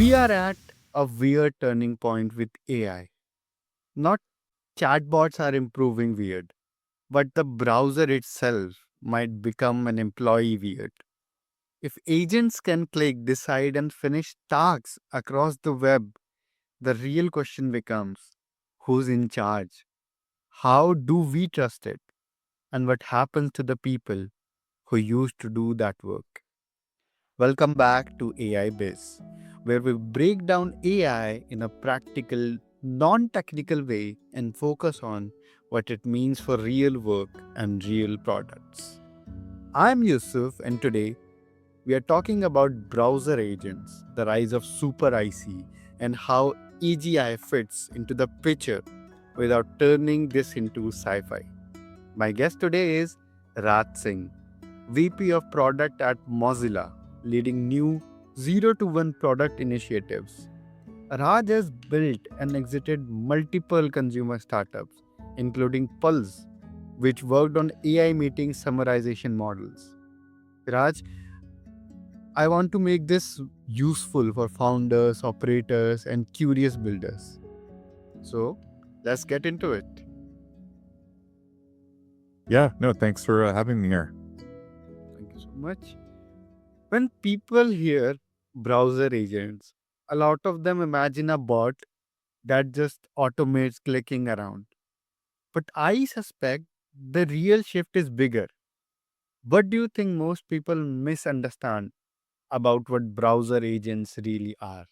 We are at a weird turning point with AI. Not chatbots are improving weird, but the browser itself might become an employee weird. If agents can click, decide, and finish tasks across the web, the real question becomes who's in charge? How do we trust it? And what happens to the people who used to do that work? Welcome back to AIBiz, where we break down AI in a practical, non technical way and focus on what it means for real work and real products. I'm Yusuf, and today we are talking about browser agents, the rise of SuperIC, and how AGI fits into the picture without turning this into sci fi. My guest today is Raj Singh, VP of Product at Mozilla, leading new 0 to 1 product initiatives. Raj has built and exited multiple consumer startups, including Pulse, which worked on AI meeting summarization models. Raj, I want to make this useful for founders, operators, and curious builders. So, let's get into it. Yeah, no, thanks for having me here. Thank you so much. When people hear browser agents, a lot of them imagine a bot that just automates clicking around. But I suspect the real shift is bigger. What do you think most people misunderstand about what browser agents really are?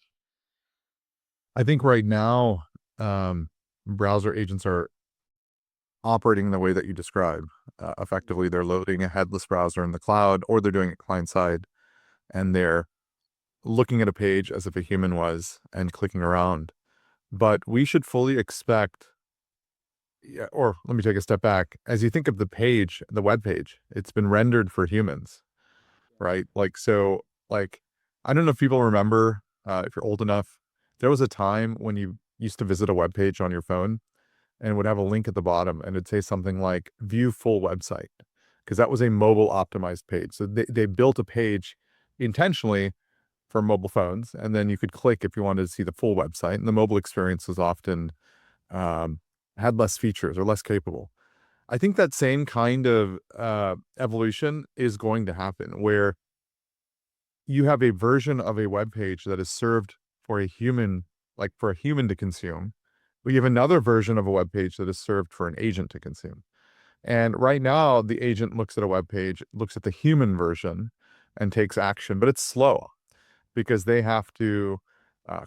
I think right now, browser agents are operating the way that you describe. Effectively, they're loading a headless browser in the cloud, or they're doing it client side, and they're looking at a page as if a human was and clicking around. But we should fully expect, yeah, or let me take a step back. As you think of the page, the web page, it's been rendered for humans, right? Like, I don't know if people remember, if you're old enough, there was a time when you used to visit a web page on your phone and would have a link at the bottom and it'd say something like view full website, because that was a mobile optimized page. So they built a page intentionally for mobile phones, and then you could click if you wanted to see the full website. And the mobile experience was often um, had less features or less capable. I think that same kind of evolution is going to happen, where you have a version of a web page that is served for a human, like for a human to consume. We have another version of a web page that is served for an agent to consume. And right now, the agent looks at a web page, looks at the human version, and takes action, but it's slow because they have to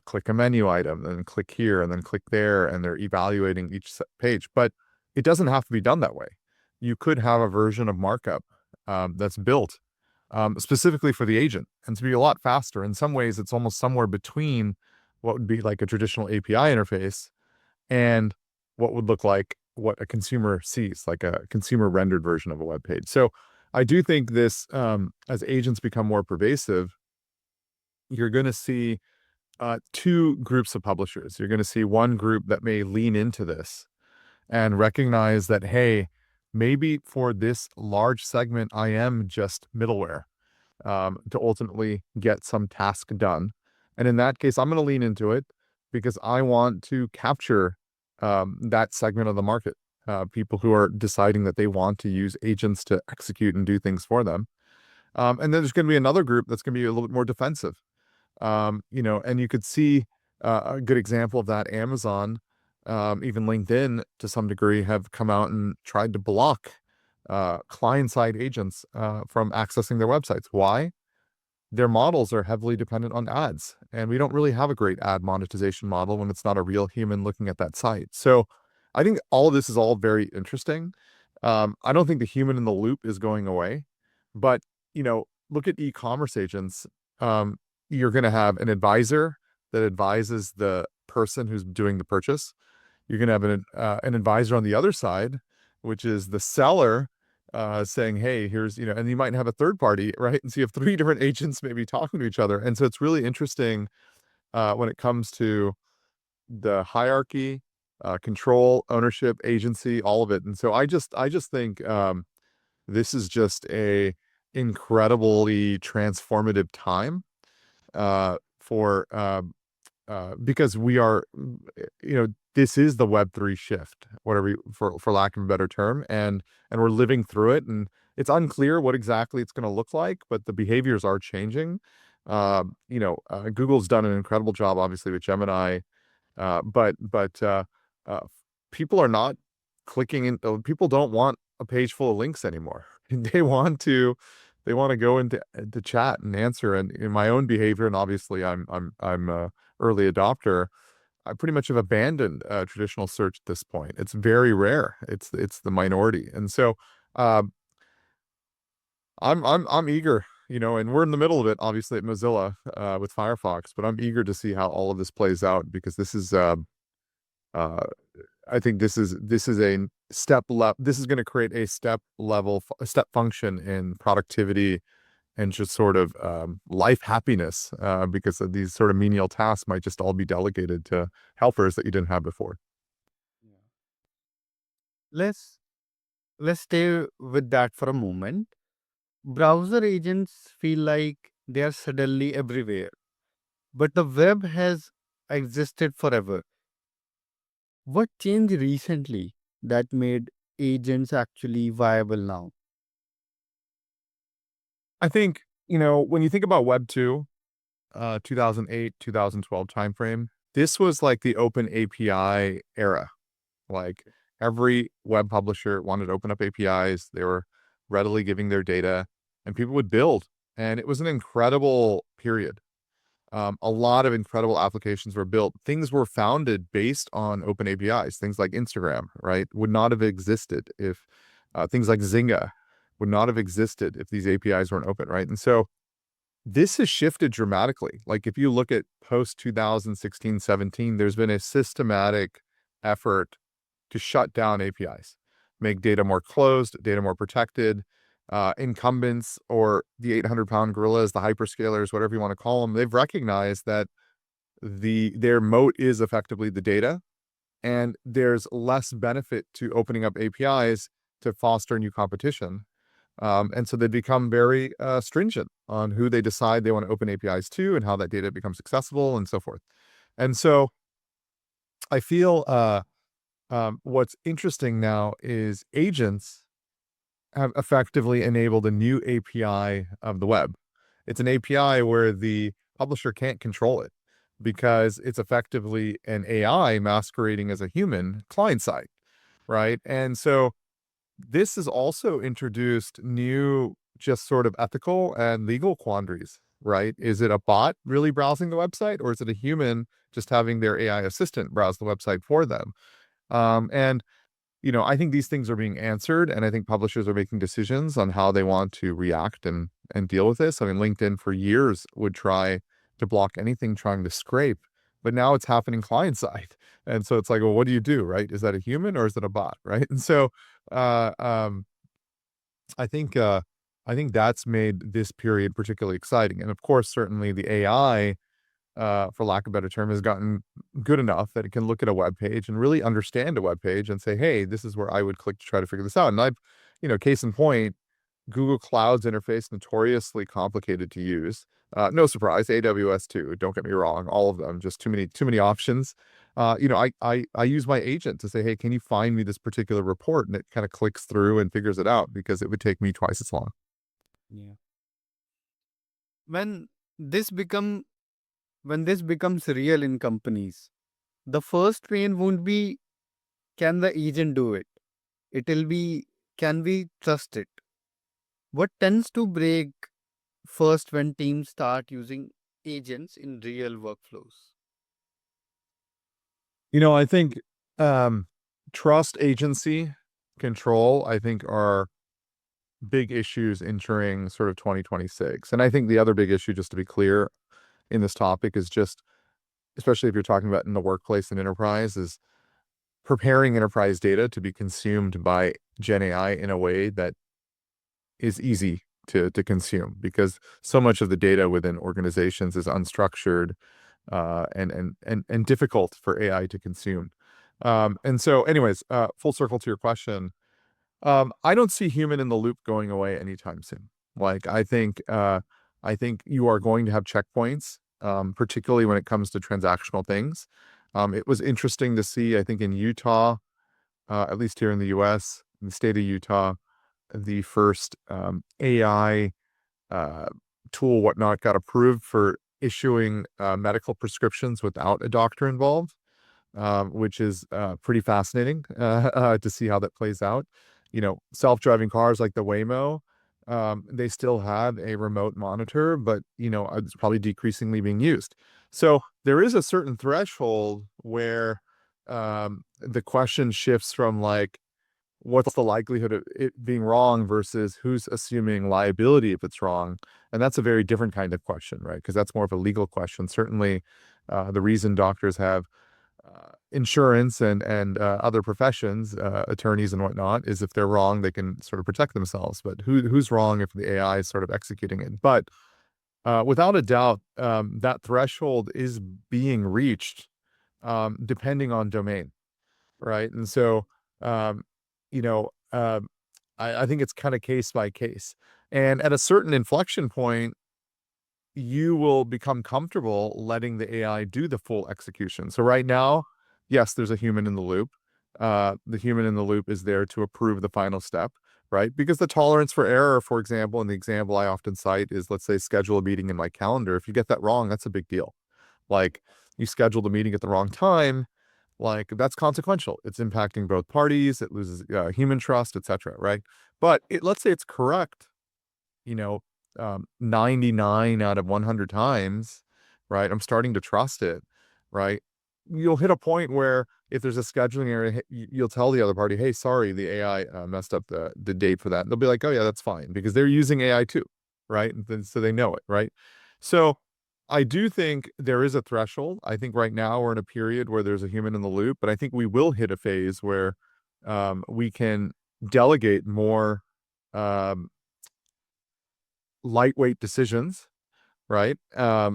click a menu item, then click here, and then click there, and they're evaluating each page. But it doesn't have to be done that way. You could have a version of markup that's built specifically for the agent, and to be a lot faster. In some ways, it's almost somewhere between what would be like a traditional API interface and what would look like what a consumer sees, like a consumer rendered version of a web page. So I do think this, as agents become more pervasive, you're going to see two groups of publishers. You're going to see one group that may lean into this and recognize that, hey, maybe for this large segment, I am just middleware to ultimately get some task done. And in that case, I'm going to lean into it because I want to capture that segment of the market. People who are deciding that they want to use agents to execute and do things for them. And then there's going to be another group that's going to be a little bit more defensive. And you could see a good example of that. Amazon, even LinkedIn to some degree, have come out and tried to block client-side agents from accessing their websites. Why? Their models are heavily dependent on ads, and we don't really have a great ad monetization model when it's not a real human looking at that site. So I think all of this is all very interesting. I don't think the human in the loop is going away, but look at e-commerce agents. You're going to have an advisor that advises the person who's doing the purchase. You're going to have an advisor on the other side, which is the seller saying, hey, here's, and you might have a third party, right? And so you have three different agents maybe talking to each other. And so it's really interesting when it comes to the hierarchy, control, ownership, agency, all of it. And so I just think this is just a incredibly transformative time for because we are, this is the Web3 shift, whatever for lack of a better term, and we're living through it, and it's unclear what exactly it's going to look like, but the behaviors are changing. Google's done an incredible job, obviously, with Gemini, but uh, people are not clicking in. People don't want a page full of links anymore. They want to go into the chat and answer. And in my own behavior, and obviously I'm a early adopter, I pretty much have abandoned traditional search at this point. It's very rare. It's the minority, and so uh, I'm eager, and we're in the middle of it, obviously at Mozilla with Firefox, but I'm eager to see how all of this plays out because this is uh, I think this is a this is going to create a a step function in productivity and just sort of life happiness because of these sort of menial tasks might just all be delegated to helpers that you didn't have before. Yeah. Let's stay with that for a moment. Browser agents feel like they are suddenly everywhere, but the web has existed forever. What changed recently that made agents actually viable now? I think, when you think about Web 2, 2008, 2012 timeframe, this was like the open API era. Like every web publisher wanted to open up APIs. They were readily giving their data and people would build. And it was an incredible period. A lot of incredible applications were built. Things were founded based on open APIs. Things like Instagram, right, would not have existed if things like Zynga would not have existed if these APIs weren't open, right? And so this has shifted dramatically. Like if you look at post 2016, 17, there's been a systematic effort to shut down APIs, make data more closed, data more protected. Incumbents or the 800-pound gorillas, the hyperscalers, whatever you want to call them, they've recognized that their moat is effectively the data, and there's less benefit to opening up APIs to foster new competition. And so they become very stringent on who they decide they want to open APIs to and how that data becomes accessible and so forth. And so I feel what's interesting now is agents have effectively enabled a new API of the web. It's an API where the publisher can't control it because it's effectively an AI masquerading as a human client side, right? And so this has also introduced new, just sort of ethical and legal quandaries, right? Is it a bot really browsing the website, or is it a human just having their AI assistant browse the website for them? And I think these things are being answered, and I think publishers are making decisions on how they want to react and deal with this. I mean, LinkedIn for years would try to block anything trying to scrape, but now it's happening client side. And so it's like, well, what do you do, right? Is that a human or is it a bot, right? And so uh, um, I think that's made this period particularly exciting. And of course, certainly the AI for lack of a better term, has gotten good enough that it can look at a web page and really understand a web page and say, hey, this is where I would click to try to figure this out. And case in point, Google Cloud's interface, notoriously complicated to use. No surprise, AWS too. Don't get me wrong, all of them, just too many options. I use my agent to say, hey, can you find me this particular report? And it kind of clicks through and figures it out because it would take me twice as long. Yeah. When this become when this becomes real in companies, the first pain won't be can the agent do it? It'll be can we trust it? What tends to break first when teams start using agents in real workflows? I think trust, agency, control, I think are big issues entering sort of 2026. And I think the other big issue, just to be clear in this topic, is just, especially if you're talking about in the workplace and enterprise, is preparing enterprise data to be consumed by Gen AI in a way that is easy to consume, because so much of the data within organizations is unstructured and difficult for AI to consume. And so anyways, full circle to your question, I don't see human in the loop going away anytime soon. Like I think you are going to have checkpoints particularly when it comes to transactional things. It was interesting to see, I think in Utah, at least here in the US, in the state of Utah, the first AI uh, tool, whatnot, got approved for issuing medical prescriptions without a doctor involved, which is pretty fascinating to see how that plays out. Self-driving cars like the Waymo, they still have a remote monitor, but it's probably decreasingly being used. So there is a certain threshold where the question shifts from like, what's the likelihood of it being wrong versus who's assuming liability if it's wrong? And that's a very different kind of question, right? Because that's more of a legal question. Certainly, the reason doctors have insurance and other professions, attorneys and whatnot, is if they're wrong, they can sort of protect themselves. But who's wrong if the AI is sort of executing it? But without a doubt, that threshold is being reached, depending on domain, right? And so, um, you know, I think it's kind of case by case. And at a certain inflection point, you will become comfortable letting the AI do the full execution. So right now, yes, there's a human in the loop. The human in the loop is there to approve the final step, right? Because the tolerance for error, for example, and the example I often cite is, let's say, schedule a meeting in my calendar. If you get that wrong, that's a big deal. Like, you schedule the meeting at the wrong time, like that's consequential. It's impacting both parties. It loses human trust, etc. Right? But let's say it's correct, you know, 99 out of 100 times, right? I'm starting to trust it, right? You'll hit a point where if there's a scheduling error, you'll tell the other party, hey, sorry, the AI messed up the date for that. And they'll be like, oh yeah, that's fine, because they're using AI too, right? So they know it, right? So I do think there is a threshold. I think right now we're in a period where there's a human in the loop, but I think we will hit a phase where we can delegate more um, lightweight decisions, right?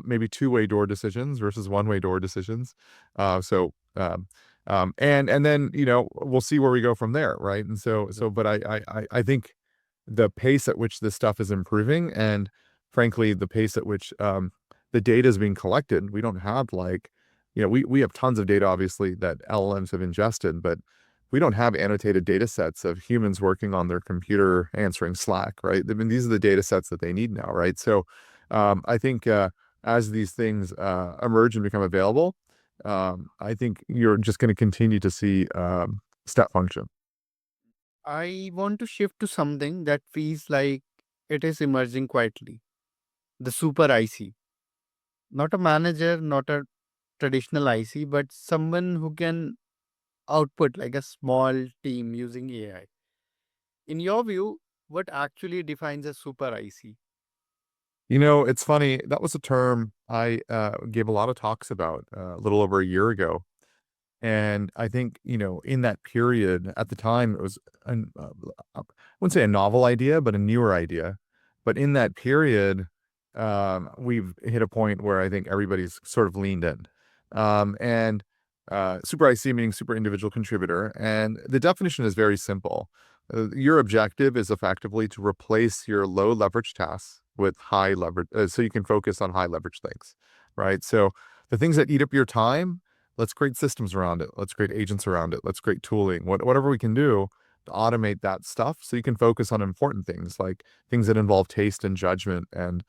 Maybe two-way door decisions versus one-way door decisions. And then we'll see where we go from there, right? And but I think the pace at which this stuff is improving, and frankly, the pace at which the data is being collected, we don't have we have tons of data, obviously, that LLMs have ingested, but we don't have annotated data sets of humans working on their computer answering Slack, right? I mean, these are the data sets that they need now, right? So I think as these things emerge and become available, I think you're just going to continue to see step function. I want to shift to something that feels like it is emerging quietly, the super IC. Not a manager, not a traditional IC, but someone who can output like a small team using AI. In your view, what actually defines a super IC? It's funny. That was a term I gave a lot of talks about a little over a year ago. And I think, in that period at the time, it was, I wouldn't say a novel idea, but a newer idea. But in that period, we've hit a point where I think everybody's sort of leaned in. And Super IC meaning super individual contributor. And the definition is very simple. Your objective is effectively to replace your low leverage tasks with high leverage, so you can focus on high leverage things, right? So the things that eat up your time, let's create systems around it. Let's create agents around it. Let's create tooling, whatever we can do to automate that stuff so you can focus on important things, like things that involve taste and judgment and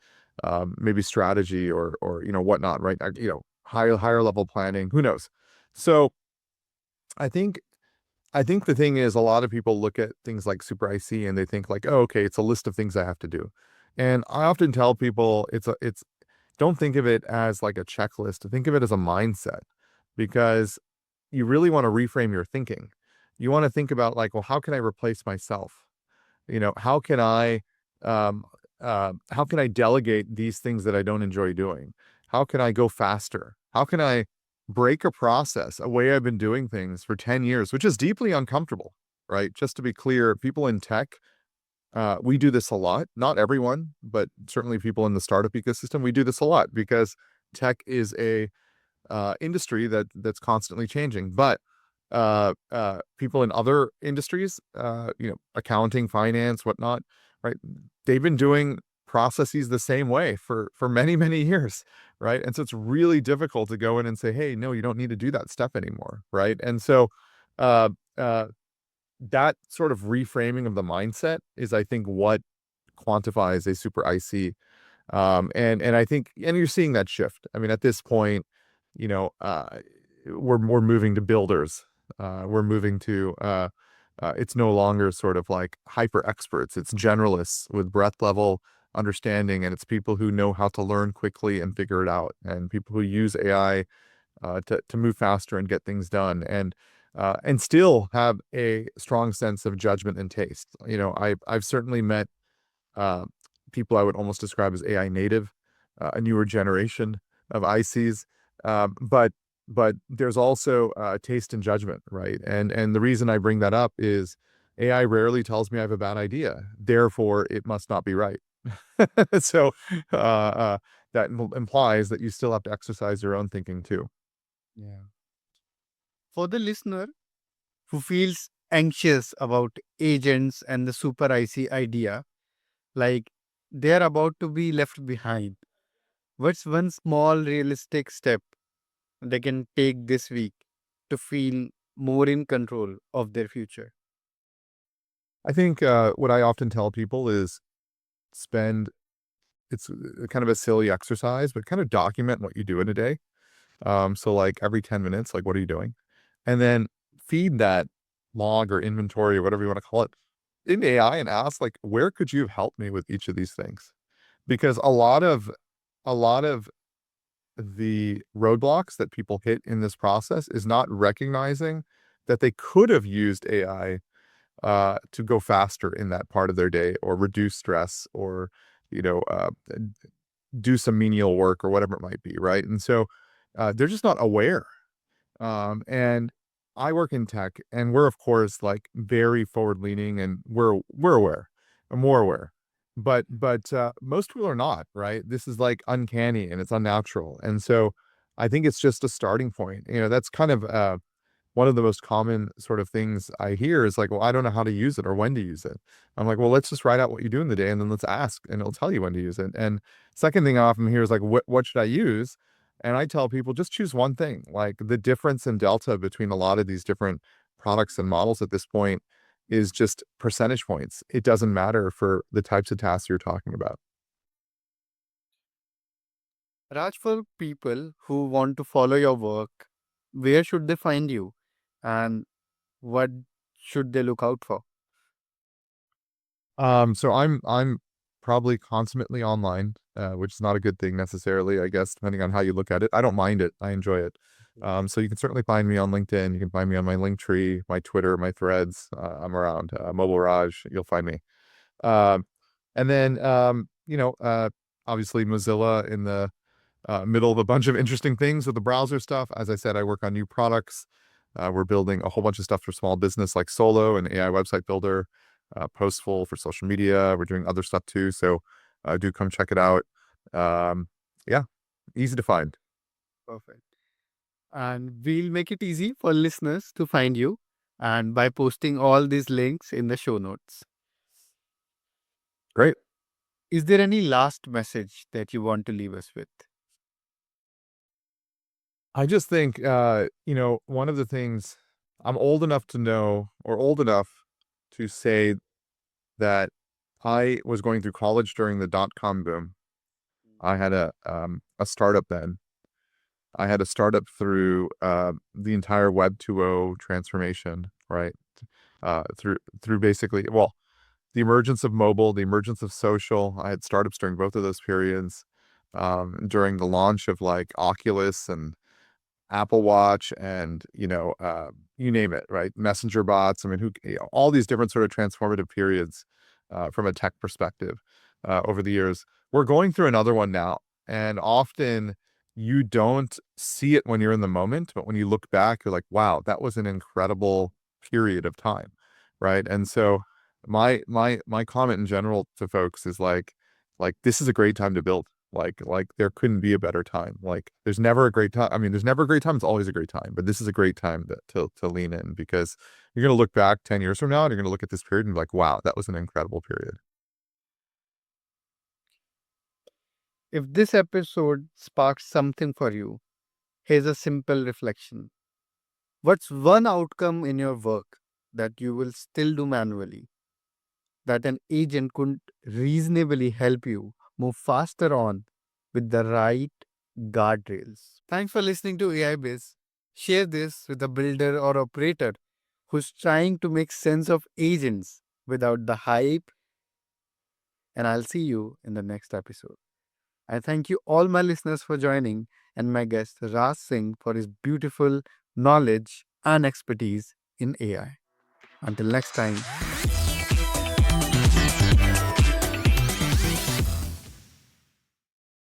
maybe strategy or whatnot, right? Higher level planning, who knows? So I think the thing is, a lot of people look at things like Super IC and they think like, oh, okay, it's a list of things I have to do. And I often tell people don't think of it as like a checklist. Think of it as a mindset, because you really want to reframe your thinking. You want to think about like, well, how can I replace myself? Um, how can I delegate these things that I don't enjoy doing? How can I go faster? How can I break a process, a way I've been doing things for 10 years, which is deeply uncomfortable, right? Just to be clear, people in tech, we do this a lot. Not everyone, but certainly people in the startup ecosystem, we do this a lot because tech is a industry that's constantly changing. But people in other industries, accounting, finance, whatnot, right? They've been doing processes the same way for many, many years, right? And so it's really difficult to go in and say, hey, no, you don't need to do that step anymore, right? And so uh, uh, that sort of reframing of the mindset is, I think, what quantifies a super IC. And I think, and you're seeing that shift. I mean, at this point, you know, we're moving to builders. We're moving to it's no longer sort of like hyper experts. It's generalists with breadth level understanding, and it's people who know how to learn quickly and figure it out, and people who use AI to move faster and get things done, and still have a strong sense of judgment and taste. You know, I've certainly met uh, people I would almost describe as AI native, a newer generation of ICs. But there's also taste and judgment, right? And the reason I bring that up is AI rarely tells me I have a bad idea. Therefore, it must not be right. So that implies that you still have to exercise your own thinking too. Yeah. For the listener who feels anxious about agents and the super IC idea, like they're about to be left behind, what's one small realistic step they can take this week to feel more in control of their future? I think what I often tell people is spend, it's kind of a silly exercise, but kind of document what you do in a day. So like every 10 minutes, like what are you doing? And then feed that log or inventory or whatever you want to call it in AI and ask like, where could you have helped me with each of these things? Because a lot of the roadblocks that people hit in this process is not recognizing that they could have used AI to go faster in that part of their day or reduce stress or, you know, do some menial work or whatever it might be, right? And so they're just not aware. And I work in tech, and we're of course like very forward leaning, and we're aware, more aware. But most people are not, right? This is like uncanny and it's unnatural, and so I think it's just a starting point. You know, that's kind of one of the most common sort of things I hear is like, well, I don't know how to use it or when to use it. I'm like, well, let's just write out what you do in the day and then let's ask and it'll tell you when to use it. And second thing I often hear is like, what should I use? And I tell people just choose one thing. Like the difference in delta between a lot of these different products and models at this point is just percentage points. It doesn't matter for the types of tasks you're talking about. Raj, for people who want to follow your work, where should they find you and what should they look out for? So I'm probably consummately online, which is not a good thing necessarily, I guess, depending on how you look at it. I don't mind it. I enjoy it. So you can certainly find me on LinkedIn. You can find me on my Linktree, my Twitter, my Threads. I'm around. Mobile Raj, you'll find me. Um, and then obviously Mozilla in the middle of a bunch of interesting things with the browser stuff. As I said, I work on new products. We're building a whole bunch of stuff for small business like Solo and AI website builder, Postful for social media. We're doing other stuff too. So do come check it out. Um, yeah, easy to find. Perfect. And we'll make it easy for listeners to find you and by posting all these links in the show notes. Great. Is there any last message that you want to leave us with? I just think, one of the things I'm old enough to know or old enough to say that I was going through college during the dot-com boom. I had a startup then. I had a startup through the entire Web 2.0 transformation, right? Through basically, well, the emergence of mobile, the emergence of social. I had startups during both of those periods. During the launch of like Oculus and Apple Watch and, you name it, right? Messenger bots. I mean, all these different sort of transformative periods from a tech perspective over the years. We're going through another one now. And often you don't see it when you're in the moment, but when you look back, you're like, wow, that was an incredible period of time. Right. And so my comment in general to folks is like this is a great time to build. Like there couldn't be a better time. Like there's never a great time. I mean, there's never a great time. It's always a great time, but this is a great time to lean in because you're going to look back 10 years from now and you're going to look at this period and be like, wow, that was an incredible period. If this episode sparks something for you, here's a simple reflection. What's one outcome in your work that you will still do manually, that an agent could reasonably help you move faster on with the right guardrails? Thanks for listening to AIBiz. Share this with a builder or operator who's trying to make sense of agents without the hype, and I'll see you in the next episode. I thank you all my listeners for joining and my guest Raj Singh for his beautiful knowledge and expertise in AI. Until next time.